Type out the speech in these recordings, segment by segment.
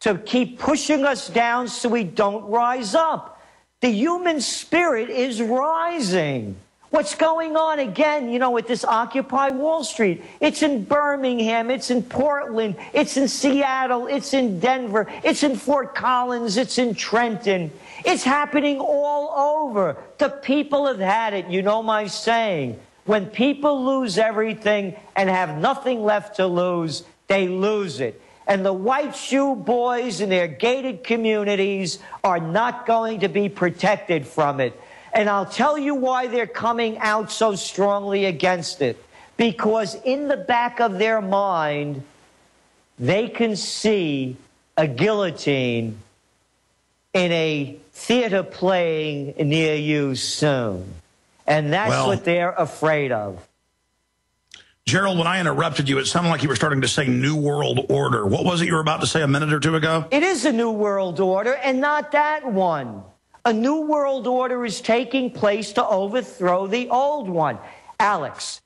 to keep pushing us down so we don't rise up. The human spirit is rising. What's going on again, you know, with this Occupy Wall Street? It's in Birmingham, it's in Portland, it's in Seattle, it's in Denver, it's in Fort Collins, it's in Trenton. It's happening all over. The people have had it. You know my saying. When people lose everything and have nothing left to lose, they lose it. And the white shoe boys in their gated communities are not going to be protected from it. And I'll tell you why they're coming out so strongly against it. Because in the back of their mind, they can see a guillotine in a theater playing near you soon. And that's what they're afraid of. Gerald, when I interrupted you, it sounded like you were starting to say New World Order. What was it you were about to say a minute or two ago? It is a New World Order, and not that one. A New World Order is taking place to overthrow the old one. Alex,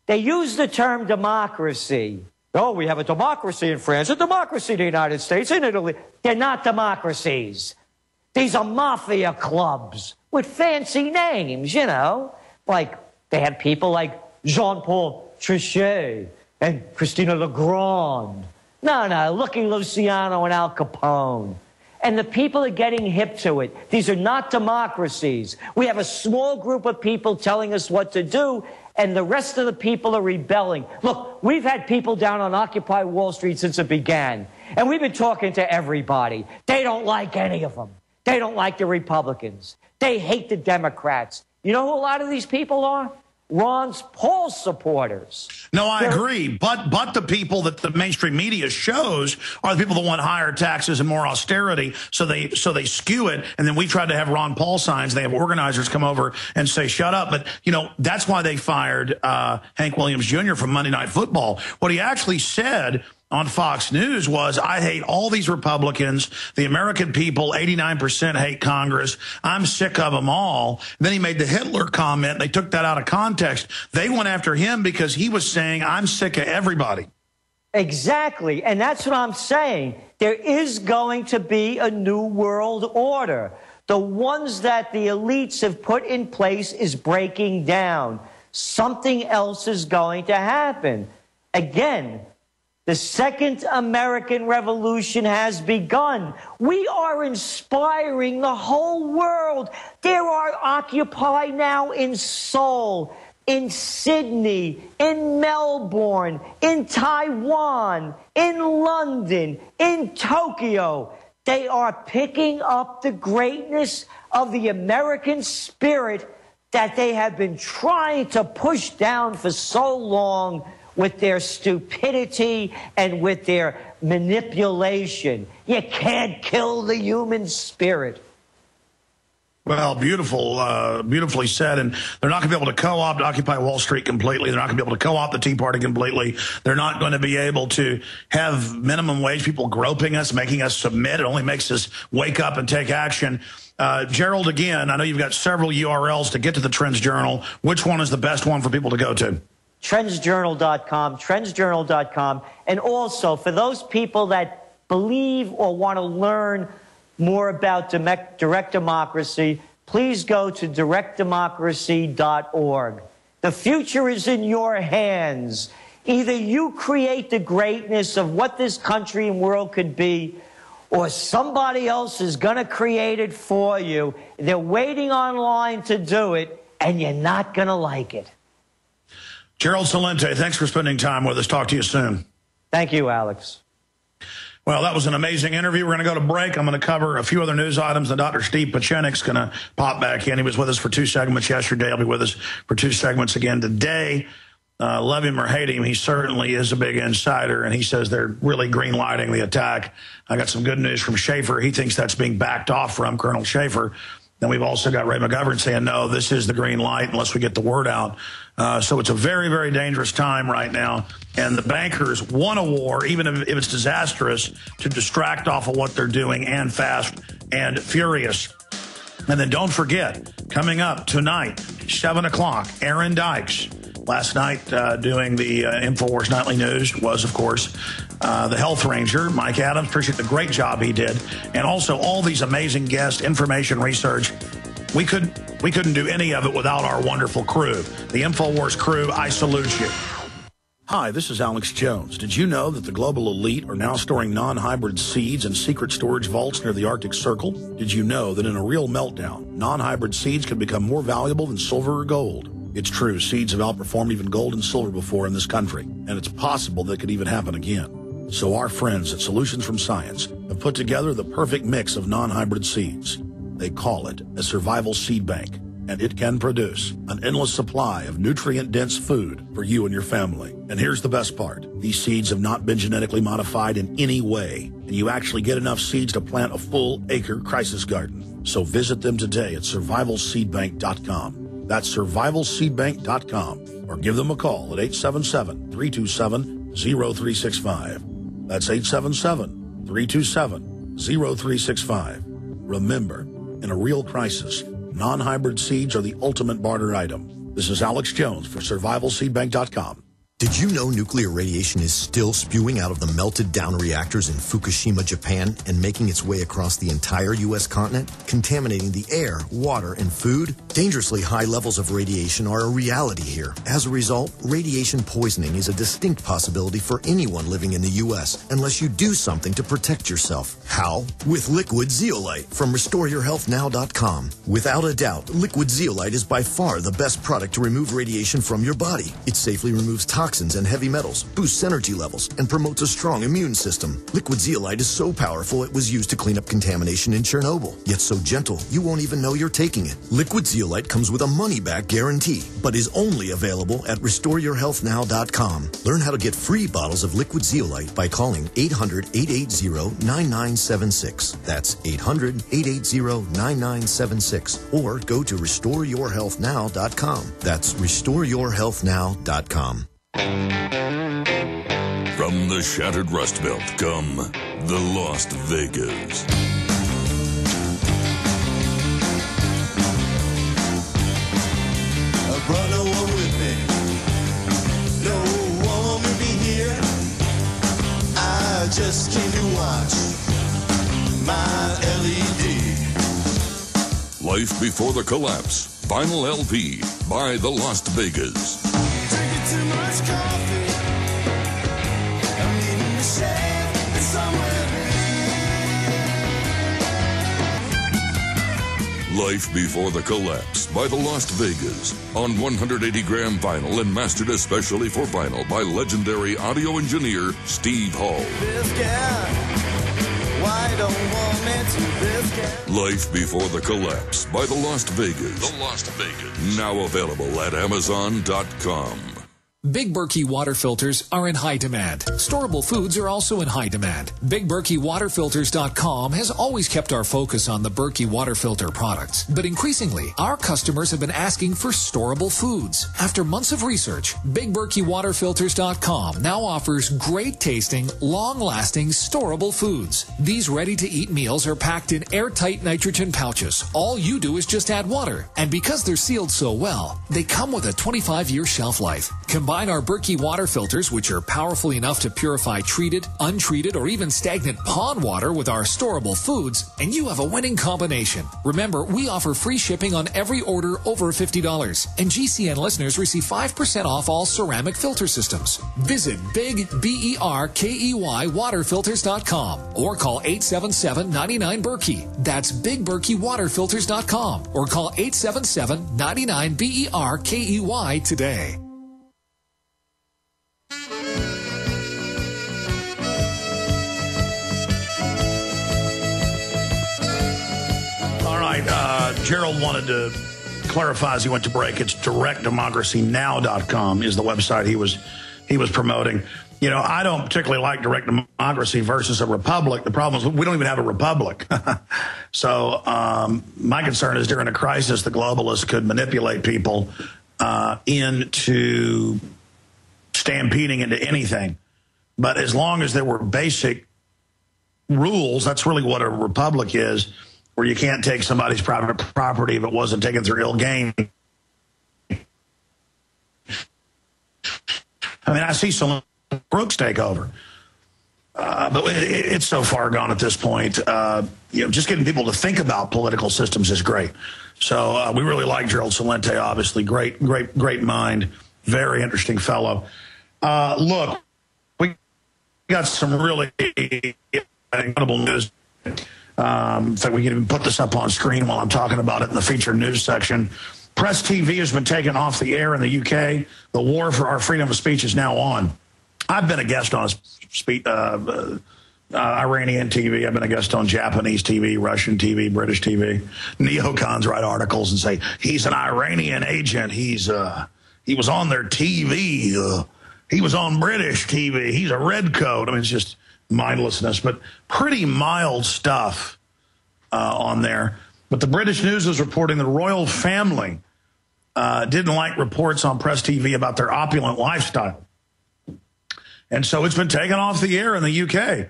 they use the term democracy. Oh, we have a democracy in France, a democracy in the United States, in Italy. They're not democracies. These are mafia clubs with fancy names, you know. Like, they had people like Jean-Paul Trichet and Christina Legrand. No, Lucky Luciano and Al Capone. And the people are getting hip to it. These are not democracies. We have a small group of people telling us what to do, and the rest of the people are rebelling. Look, we've had people down on Occupy Wall Street since it began, and we've been talking to everybody. They don't like any of them. They don't like the Republicans. They hate the Democrats. You know who a lot of these people are? Ron Paul supporters. No, I agree. But the people that the mainstream media shows are the people that want higher taxes and more austerity. So they skew it. And then we tried to have Ron Paul signs. They have organizers come over and say, shut up. But, you know, that's why they fired Hank Williams Jr. from Monday Night Football. What he actually said on Fox News was, I hate all these Republicans. The American people, 89% hate Congress. I'm sick of them all. Then he made the Hitler comment. They took that out of context. They went after him because he was saying, I'm sick of everybody. Exactly. And that's what I'm saying. There is going to be a new world order. The ones that the elites have put in place is breaking down. Something else is going to happen. Again, the Second American Revolution has begun. We are inspiring the whole world. There are Occupy now in Seoul, in Sydney, in Melbourne, in Taiwan, in London, in Tokyo. They are picking up the greatness of the American spirit that they have been trying to push down for so long with their stupidity and with their manipulation. You can't kill the human spirit. Well, beautifully said. And they're not going to be able to co-opt Occupy Wall Street completely. They're not going to be able to co-opt the Tea Party completely. They're not going to be able to have minimum wage people groping us, making us submit. It only makes us wake up and take action. Gerald, again, I know you've got several URLs to get to the Trends Journal. Which one is the best one for people to go to? TrendsJournal.com, TrendsJournal.com. And also, for those people that believe or want to learn more about direct democracy, please go to directdemocracy.org. The future is in your hands. Either you create the greatness of what this country and world could be, or somebody else is going to create it for you. They're waiting online to do it, and you're not going to like it. Gerald Celente, thanks for spending time with us. Talk to you soon. Thank you, Alex. Well, that was an amazing interview. We're going to go to break. I'm going to cover a few other news items, and Dr. Steve Pieczenik's going to pop back in. He was with us for 2 segments yesterday. He'll be with us for 2 segments again today. Love him or hate him, he certainly is a big insider, and he says they're really green-lighting the attack. I got some good news from Schaefer. He thinks that's being backed off from Colonel Schaefer. Then we've also got Ray McGovern saying, no, this is the green light unless we get the word out. So it's a very, very dangerous time right now. And the bankers want a war, even if it's disastrous, to distract off of what they're doing, and fast and furious. And then don't forget, coming up tonight, 7 o'clock, Aaron Dykes. Last night, doing the InfoWars Nightly News was, of course, the health ranger, Mike Adams. Appreciate the great job he did. And also all these amazing guests, information, research. We couldn't do any of it without our wonderful crew. The InfoWars crew, I salute you. Hi, this is Alex Jones. Did you know that the global elite are now storing non-hybrid seeds in secret storage vaults near the Arctic Circle? Did you know that in a real meltdown, non-hybrid seeds can become more valuable than silver or gold? It's true, seeds have outperformed even gold and silver before in this country, and it's possible that it could even happen again. So our friends at Solutions from Science have put together the perfect mix of non-hybrid seeds. They call it a survival seed bank, and it can produce an endless supply of nutrient-dense food for you and your family. And here's the best part. These seeds have not been genetically modified in any way, and you actually get enough seeds to plant a full-acre crisis garden. So visit them today at survivalseedbank.com. That's survivalseedbank.com, or give them a call at 877-327-0365. That's 877-327-0365. Remember, in a real crisis, non-hybrid seeds are the ultimate barter item. This is Alex Jones for survivalseedbank.com. Did you know nuclear radiation is still spewing out of the melted down reactors in Fukushima, Japan, and making its way across the entire U.S. continent, contaminating the air, water, and food? Dangerously high levels of radiation are a reality here. As a result, radiation poisoning is a distinct possibility for anyone living in the U.S. unless you do something to protect yourself. How? With Liquid Zeolite from RestoreYourHealthNow.com. Without a doubt, Liquid Zeolite is by far the best product to remove radiation from your body. It safely removes toxins and heavy metals, boosts energy levels, and promotes a strong immune system. Liquid Zeolite is so powerful it was used to clean up contamination in Chernobyl, yet so gentle you won't even know you're taking it. Liquid Zeolite comes with a money-back guarantee, but is only available at RestoreYourHealthNow.com. Learn how to get free bottles of Liquid Zeolite by calling 800-880-9976. That's 800-880-9976. Or go to RestoreYourHealthNow.com. That's RestoreYourHealthNow.com. From the shattered Rust Belt come the Las Vegas. I brought no one with me. No one will be here. I just came to watch my LED. Life Before the Collapse. Vinyl LP by the Las Vegas. Drinking too much coffee. I'm needing to shave it somewhere. Life Before the Collapse by the Las Vegas on 180-gram vinyl and mastered especially for vinyl by legendary audio engineer Steve Hall. This guy, why don't want me to this guy? Life Before the Collapse by the Las Vegas. The Las Vegas. Now available at Amazon.com. Big Berkey water filters are in high demand. Storable foods are also in high demand. BigBerkeyWaterFilters.com has always kept our focus on the Berkey water filter products. But increasingly, our customers have been asking for storable foods. After months of research, BigBerkeyWaterFilters.com now offers great tasting, long-lasting, storable foods. These ready-to-eat meals are packed in airtight nitrogen pouches. All you do is just add water. And because they're sealed so well, they come with a 25-year shelf life. Combine our Berkey water filters, which are powerful enough to purify treated, untreated, or even stagnant pond water with our storable foods, and you have a winning combination. Remember, we offer free shipping on every order over $50, and GCN listeners receive 5% off all ceramic filter systems. Visit BigBerkeyWaterFilters.com or call 877-99-BERKEY. That's BigBerkeyWaterFilters.com or call 877-99-BERKEY today. Gerald wanted to clarify as he went to break. It's directdemocracynow.com is the website he was promoting. You know, I don't particularly like direct democracy versus a republic. The problem is we don't even have a republic. So my concern is during a crisis, the globalists could manipulate people into stampeding into anything. But as long as there were basic rules, that's really what a republic is, where you can't take somebody's private property if it wasn't taken through ill gain. I mean, I see some crooks take over. But it's so far gone at this point. Just getting people to think about political systems is great. So we really like Gerald Celente, obviously. Great mind. Very interesting fellow. Look, we got some really incredible news. In fact, we can even put this up on screen while I'm talking about it in the featured news section. Press TV has been taken off the air in the UK. The war for our freedom of speech is now on. I've been a guest on Iranian TV. I've been a guest on Japanese TV, Russian TV, British TV. Neocons write articles and say, he's an Iranian agent. He was on their TV. He was on British TV. He's a redcoat. I mean, it's just mindlessness, but pretty mild stuff on there. But the British news is reporting the royal family didn't like reports on Press TV about their opulent lifestyle. And so it's been taken off the air in the UK.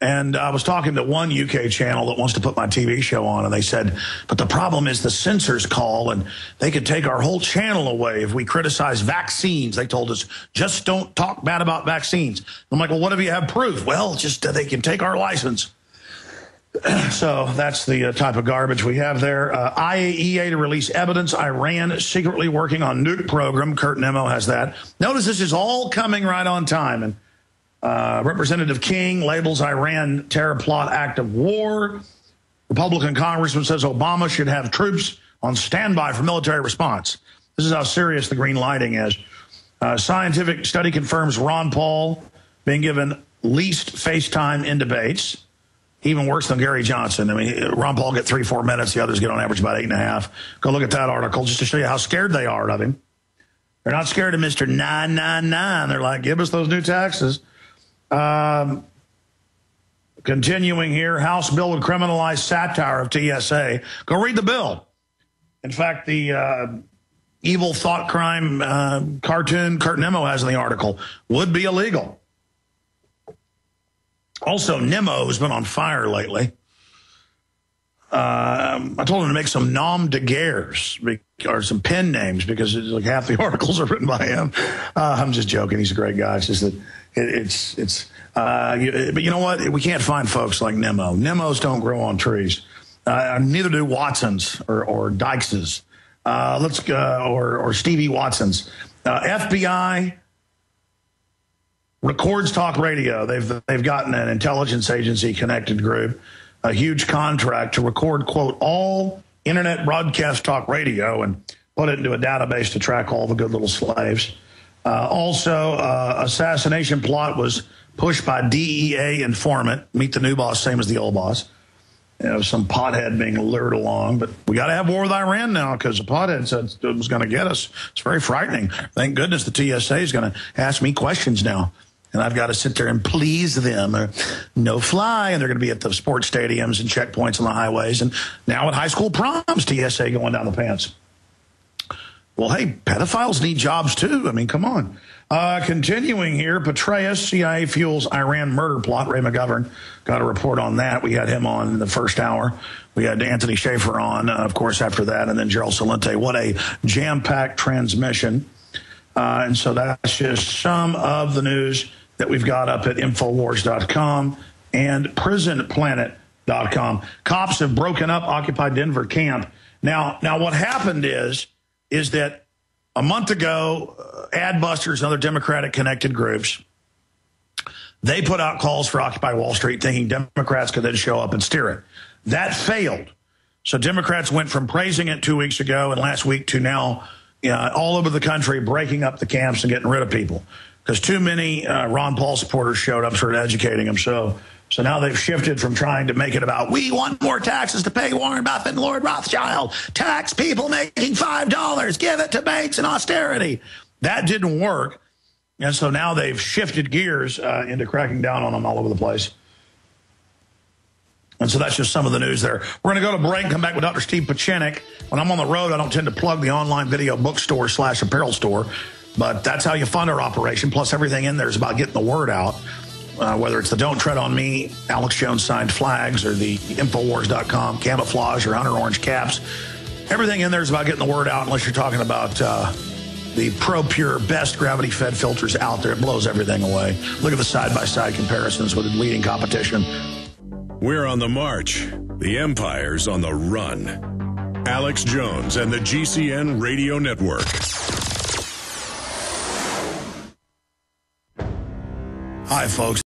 And I was talking to one UK channel that wants to put my TV show on, and they said, but the problem is the censors call, and they could take our whole channel away if we criticize vaccines. They told us, just don't talk bad about vaccines. I'm like, well, what if you have proof? Well, just they can take our license. So that's the type of garbage we have there. IAEA to release evidence. Iran secretly working on nuke program. Kurt Nimmo has that. Notice this is all coming right on time. And Representative King labels Iran terror plot act of war. Republican congressman says Obama should have troops on standby for military response. This is how serious the green lighting is. Scientific study confirms Ron Paul being given least face time in debates. Even worse than Gary Johnson. I mean, Ron Paul get 3-4 minutes. The others get on average about 8.5. Go look at that article just to show you how scared they are of him. They're not scared of Mr. 999. They're like, give us those new taxes. Continuing here, House bill would criminalize satire of TSA. Go read the bill. In fact, the evil thought crime cartoon Kurt Nimmo has in the article would be illegal. Also, Nimmo has been on fire lately. I told him to make some nom de guerres or some pen names because it's like half the articles are written by him. I'm just joking. He's a great guy. It's just that but you know what? We can't find folks like Nimmo. Nimmos don't grow on trees. Neither do Watsons or Dykeses. Let's go or Stevie Watsons. FBI records talk radio. They've gotten an intelligence agency connected group, a huge contract to record, quote, all internet broadcast talk radio and put it into a database to track all the good little slaves. Also, assassination plot was pushed by DEA informant. Meet the new boss, same as the old boss. You know, some pothead being lured along. But we got to have war with Iran now because the pothead said it was going to get us. It's very frightening. Thank goodness the TSA is going to ask me questions now. And I've got to sit there and please them. No fly. And they're going to be at the sports stadiums and checkpoints on the highways. And now at high school proms, TSA going down the pants. Well, hey, pedophiles need jobs too. I mean, come on. Continuing here, Petraeus, CIA fuels Iran murder plot. Ray McGovern got a report on that. We had him on in the first hour. We had Anthony Schaefer on, of course, after that, and then Gerald Celente. What a jam-packed transmission. And so that's just some of the news that we've got up at Infowars.com and PrisonPlanet.com. Cops have broken up occupied Denver camp. Now what happened is that a month ago, Adbusters and other Democratic-connected groups, they put out calls for Occupy Wall Street thinking Democrats could then show up and steer it. That failed. So Democrats went from praising it 2 weeks ago and last week to now all over the country breaking up the camps and getting rid of people because too many Ron Paul supporters showed up, started educating them. So now they've shifted from trying to make it about, we want more taxes to pay Warren Buffett and Lord Rothschild. Tax people making $5. Give it to banks and austerity. That didn't work. And so now they've shifted gears into cracking down on them all over the place. And so that's just some of the news there. We're going to go to break and come back with Dr. Steve Pieczenik. When I'm on the road, I don't tend to plug the online video bookstore / apparel store. But that's how you fund our operation. Plus, everything in there is about getting the word out. Whether it's the Don't Tread on Me, Alex Jones signed flags, or the Infowars.com camouflage or Hunter Orange caps. Everything in there is about getting the word out unless you're talking about the ProPure best gravity-fed filters out there. It blows everything away. Look at the side-by-side comparisons with the leading competition. We're on the march. The empire's on the run. Alex Jones and the GCN Radio Network. Hi, folks.